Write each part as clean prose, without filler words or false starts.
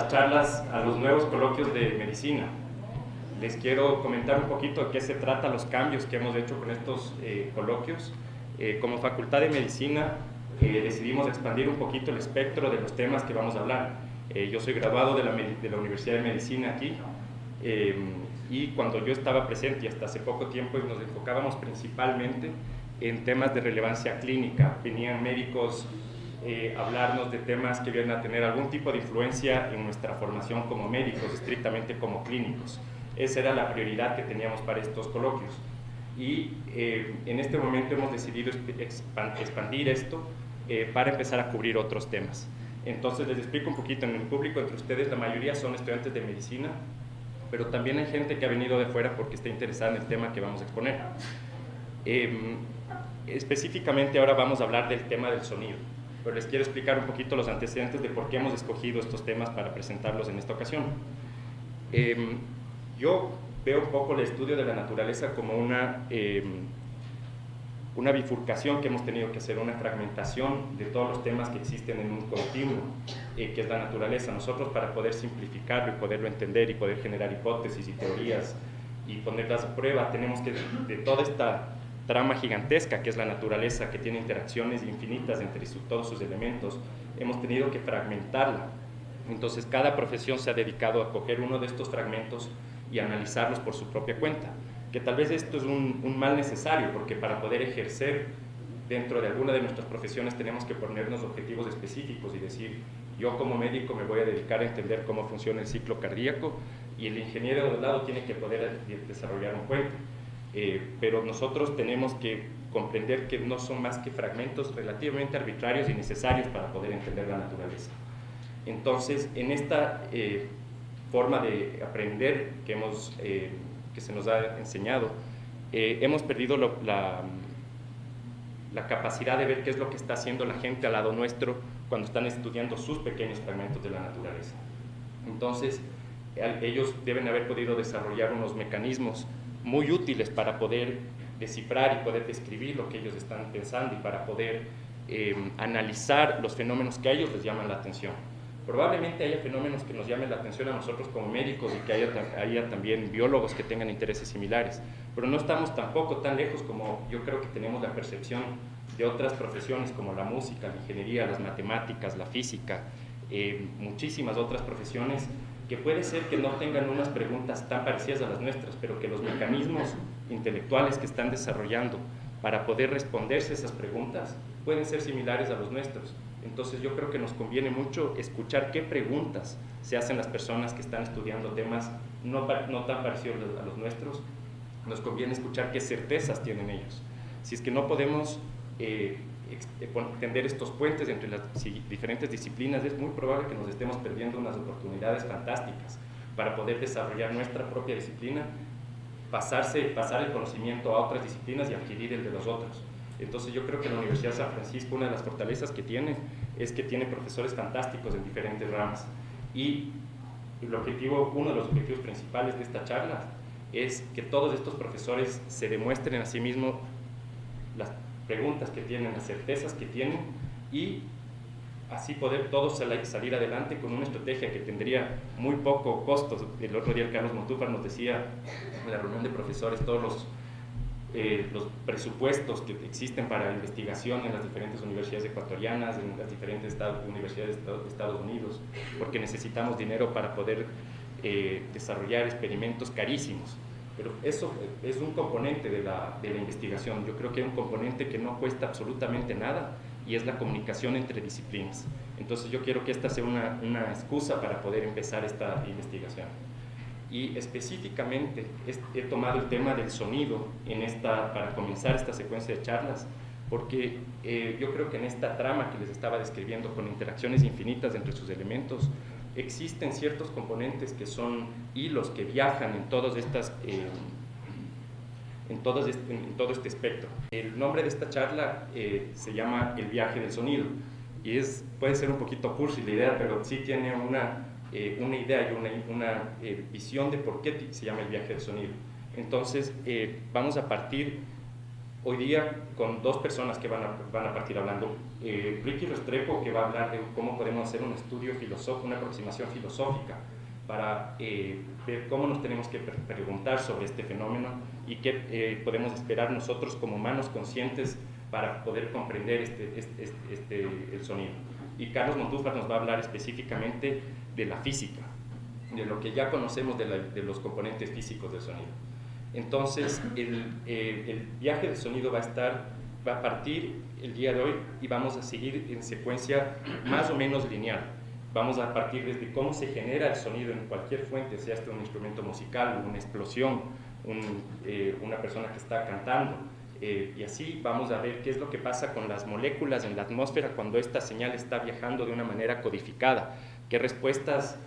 las charlas, a los nuevos coloquios de medicina. Les quiero comentar un poquito de qué se trata, los cambios que hemos hecho con estos coloquios. Como Facultad de Medicina decidimos expandir un poquito el espectro de los temas que vamos a hablar. Yo soy graduado de la Universidad de Medicina aquí, y cuando yo estaba presente y hasta hace poco tiempo nos enfocábamos principalmente en temas de relevancia clínica. Venían médicos hablarnos de temas que vienen a tener algún tipo de influencia en nuestra formación como médicos, estrictamente como clínicos. Esa era la prioridad que teníamos para estos coloquios. Y en este momento hemos decidido expandir esto para empezar a cubrir otros temas. Entonces les explico un poquito. En el público entre ustedes la mayoría son estudiantes de medicina, pero también hay gente que ha venido de fuera porque está interesada en el tema que vamos a exponer. Específicamente ahora vamos a hablar del tema del sonido, pero les quiero explicar un poquito los antecedentes de por qué hemos escogido estos temas para presentarlos en esta ocasión. Yo veo un poco el estudio de la naturaleza como una bifurcación que hemos tenido que hacer, una fragmentación de todos los temas que existen en un continuo, que es la naturaleza. Nosotros, para poder simplificarlo y poderlo entender y poder generar hipótesis y teorías y ponerlas a prueba, tenemos que, de toda esta trama gigantesca que es la naturaleza, que tiene interacciones infinitas entre todos sus elementos, hemos tenido que fragmentarla. Entonces cada profesión se ha dedicado a coger uno de estos fragmentos y analizarlos por su propia cuenta, que tal vez esto es un mal necesario, porque para poder ejercer dentro de alguna de nuestras profesiones tenemos que ponernos objetivos específicos y decir, yo como médico me voy a dedicar a entender cómo funciona el ciclo cardíaco, y el ingeniero de lado tiene que poder desarrollar un puente. Pero nosotros tenemos que comprender que no son más que fragmentos relativamente arbitrarios y necesarios para poder entender la naturaleza. Entonces, en esta forma de aprender que se nos ha enseñado, hemos perdido la capacidad de ver qué es lo que está haciendo la gente al lado nuestro cuando están estudiando sus pequeños fragmentos de la naturaleza. Entonces, ellos deben haber podido desarrollar unos mecanismos muy útiles para poder descifrar y poder describir lo que ellos están pensando y para poder analizar los fenómenos que a ellos les llaman la atención. Probablemente haya fenómenos que nos llamen la atención a nosotros como médicos y que haya también biólogos que tengan intereses similares, pero no estamos tampoco tan lejos como yo creo que tenemos la percepción de otras profesiones como la música, la ingeniería, las matemáticas, la física, muchísimas otras profesiones que puede ser que no tengan unas preguntas tan parecidas a las nuestras, pero que los mecanismos intelectuales que están desarrollando para poder responderse a esas preguntas pueden ser similares a los nuestros. Entonces yo creo que nos conviene mucho escuchar qué preguntas se hacen las personas que están estudiando temas no tan parecidos a los nuestros. Nos conviene escuchar qué certezas tienen ellos. Si es que no podemos tender estos puentes entre las diferentes disciplinas, es muy probable que nos estemos perdiendo unas oportunidades fantásticas para poder desarrollar nuestra propia disciplina, pasar el conocimiento a otras disciplinas y adquirir el de los otros. Entonces yo creo que la Universidad de San Francisco, una de las fortalezas que tiene, es que tiene profesores fantásticos en diferentes ramas. Y uno de los objetivos principales de esta charla es que todos estos profesores se demuestren a sí mismos las preguntas que tienen, las certezas que tienen, y así poder todos salir adelante con una estrategia que tendría muy poco costo. El otro día el Carlos Montúfar nos decía en la reunión de profesores todos los presupuestos que existen para investigación en las diferentes universidades ecuatorianas, en las diferentes universidades de Estados Unidos, porque necesitamos dinero para poder desarrollar experimentos carísimos. Pero eso es un componente de la investigación. Yo creo que hay un componente que no cuesta absolutamente nada, y es la comunicación entre disciplinas. Entonces yo quiero que esta sea una excusa para poder empezar esta investigación. Y específicamente he tomado el tema del sonido para comenzar esta secuencia de charlas, porque yo creo que en esta trama que les estaba describiendo, con interacciones infinitas entre sus elementos, existen ciertos componentes que son hilos que viajan en todo este espectro. El nombre de esta charla se llama El viaje del sonido, y puede ser un poquito cursi la idea, pero sí tiene una idea y una visión de por qué se llama el viaje del sonido. Entonces vamos a partir Hoy día, con dos personas que van a partir hablando, Ricky Restrepo, que va a hablar de cómo podemos hacer un estudio filosófico, una aproximación filosófica para ver cómo nos tenemos que preguntar sobre este fenómeno y qué podemos esperar nosotros como humanos conscientes para poder comprender el sonido. Y Carlos Montúfar nos va a hablar específicamente de la física, de lo que ya conocemos de los componentes físicos del sonido. Entonces, el viaje del sonido va a partir el día de hoy y vamos a seguir en secuencia más o menos lineal. Vamos a partir desde cómo se genera el sonido en cualquier fuente, sea este un instrumento musical, una explosión, una persona que está cantando, y así vamos a ver qué es lo que pasa con las moléculas en la atmósfera cuando esta señal está viajando de una manera codificada, qué respuestas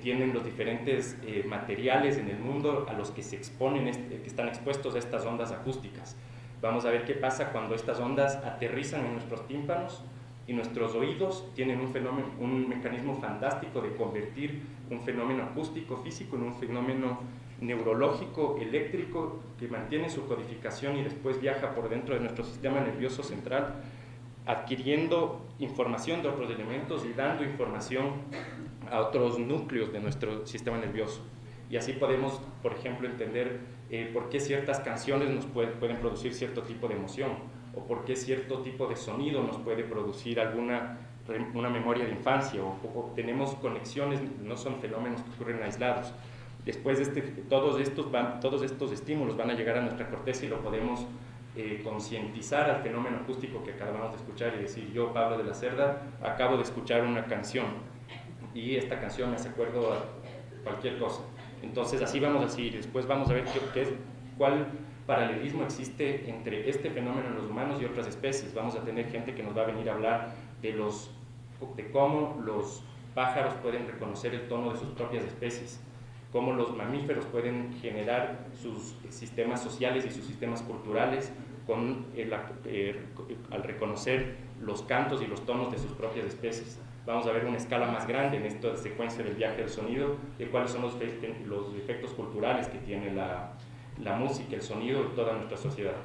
tienen los diferentes materiales en el mundo a los que se exponen, que están expuestos a estas ondas acústicas. Vamos a ver qué pasa cuando estas ondas aterrizan en nuestros tímpanos y nuestros oídos tienen un mecanismo fantástico de convertir un fenómeno acústico físico en un fenómeno neurológico, eléctrico, que mantiene su codificación y después viaja por dentro de nuestro sistema nervioso central, adquiriendo información de otros elementos y dando información a otros núcleos de nuestro sistema nervioso. Y así podemos, por ejemplo, entender por qué ciertas canciones nos pueden producir cierto tipo de emoción, o por qué cierto tipo de sonido nos puede producir una memoria de infancia, o tenemos conexiones, no son fenómenos que ocurren aislados. Después todos estos estímulos van a llegar a nuestra corteza y lo podemos concientizar al fenómeno acústico que acabamos de escuchar y decir, yo, Pablo de la Cerda, acabo de escuchar una canción y esta canción me hace acuerdo a cualquier cosa. Entonces así vamos a seguir. Después vamos a ver cuál paralelismo existe entre este fenómeno en los humanos y otras especies. Vamos a tener gente que nos va a venir a hablar de cómo los pájaros pueden reconocer el tono de sus propias especies, cómo los mamíferos pueden generar sus sistemas sociales y sus sistemas culturales al reconocer los cantos y los tonos de sus propias especies. Vamos a ver una escala más grande en esta secuencia del viaje del sonido, de cuáles son los efectos culturales que tiene la música, el sonido en toda nuestra sociedad.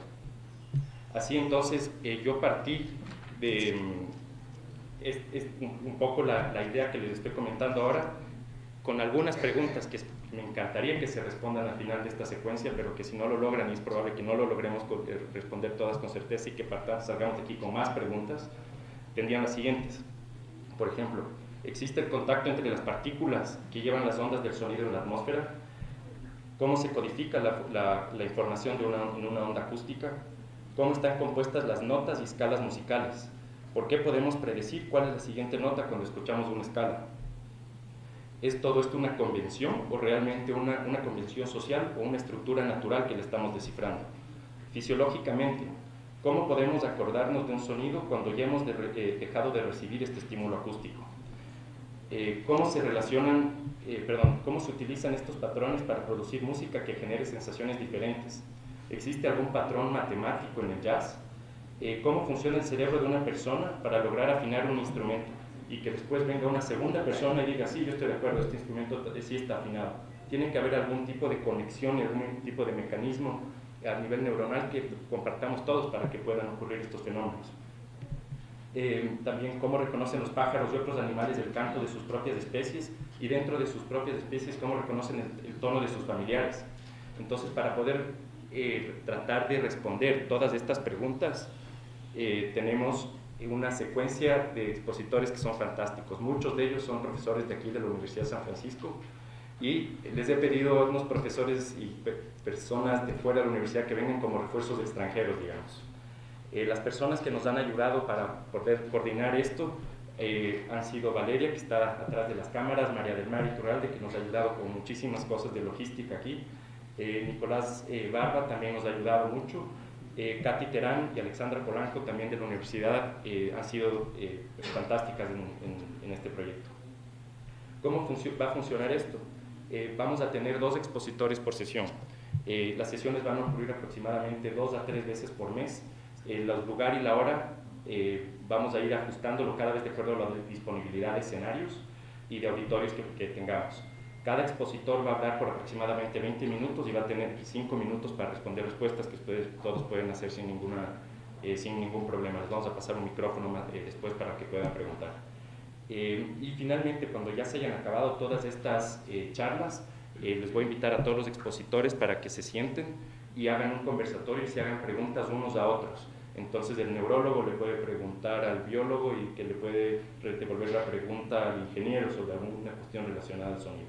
Así entonces, yo partí de un poco la idea que les estoy comentando ahora, con algunas preguntas que me encantaría que se respondan al final de esta secuencia, pero que si no lo logran, y es probable que no lo logremos responder todas con certeza y que salgamos de aquí con más preguntas, tendrían las siguientes. Por ejemplo, ¿existe el contacto entre las partículas que llevan las ondas del sonido en la atmósfera? ¿Cómo se codifica la información en una onda acústica? ¿Cómo están compuestas las notas y escalas musicales? ¿Por qué podemos predecir cuál es la siguiente nota cuando escuchamos una escala? ¿Es todo esto una convención o realmente una convención social o una estructura natural que le estamos descifrando? Fisiológicamente, ¿cómo podemos acordarnos de un sonido cuando ya hemos dejado de recibir este estímulo acústico? ¿Cómo se utilizan estos patrones para producir música que genere sensaciones diferentes? ¿Existe algún patrón matemático en el jazz? ¿Cómo funciona el cerebro de una persona para lograr afinar un instrumento? Y que después venga una segunda persona y diga, sí, yo estoy de acuerdo, este instrumento sí está afinado. Tiene que haber algún tipo de conexión y algún tipo de mecanismo a nivel neuronal que compartamos todos para que puedan ocurrir estos fenómenos. También cómo reconocen los pájaros y otros animales el canto de sus propias especies, y dentro de sus propias especies cómo reconocen el tono de sus familiares. Entonces, para poder tratar de responder todas estas preguntas, tenemos una secuencia de expositores que son fantásticos. Muchos de ellos son profesores de aquí de la Universidad de San Francisco, y les he pedido a unos profesores y personas de fuera de la universidad que vengan como refuerzos extranjeros, digamos. Las personas que nos han ayudado para poder coordinar esto han sido Valeria, que está atrás de las cámaras, María del Mar Iturralde, que nos ha ayudado con muchísimas cosas de logística aquí, Nicolás Barba también nos ha ayudado mucho, Katy Terán y Alexandra Polanco también de la universidad han sido fantásticas en este proyecto. ¿Cómo va a funcionar esto? Vamos a tener 2 expositores por sesión. Las sesiones van a ocurrir aproximadamente 2 a 3 veces por mes. El lugar y la hora vamos a ir ajustándolo cada vez de acuerdo a la disponibilidad de escenarios y de auditorios que tengamos. Cada expositor va a hablar por aproximadamente 20 minutos y va a tener 5 minutos para responder respuestas que ustedes todos pueden hacer sin ningún problema. Les vamos a pasar un micrófono después para que puedan preguntar. Y finalmente, cuando ya se hayan acabado todas estas charlas, les voy a invitar a todos los expositores para que se sienten y hagan un conversatorio y se hagan preguntas unos a otros. Entonces el neurólogo le puede preguntar al biólogo y que le puede devolver la pregunta al ingeniero sobre alguna cuestión relacionada al sonido.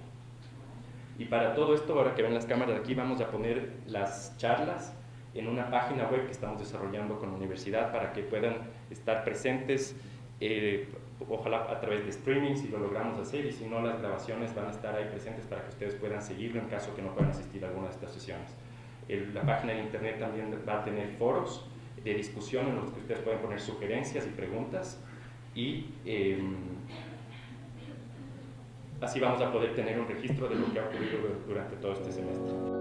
Y para todo esto, ahora que ven las cámaras de aquí, vamos a poner las charlas en una página web que estamos desarrollando con la universidad para que puedan estar presentes, ojalá a través de streaming si lo logramos hacer, y si no, las grabaciones van a estar ahí presentes para que ustedes puedan seguirlo en caso que no puedan asistir a alguna de estas sesiones. La página de internet también va a tener foros de discusión en los que ustedes pueden poner sugerencias y preguntas, y así vamos a poder tener un registro de lo que ha ocurrido durante todo este semestre.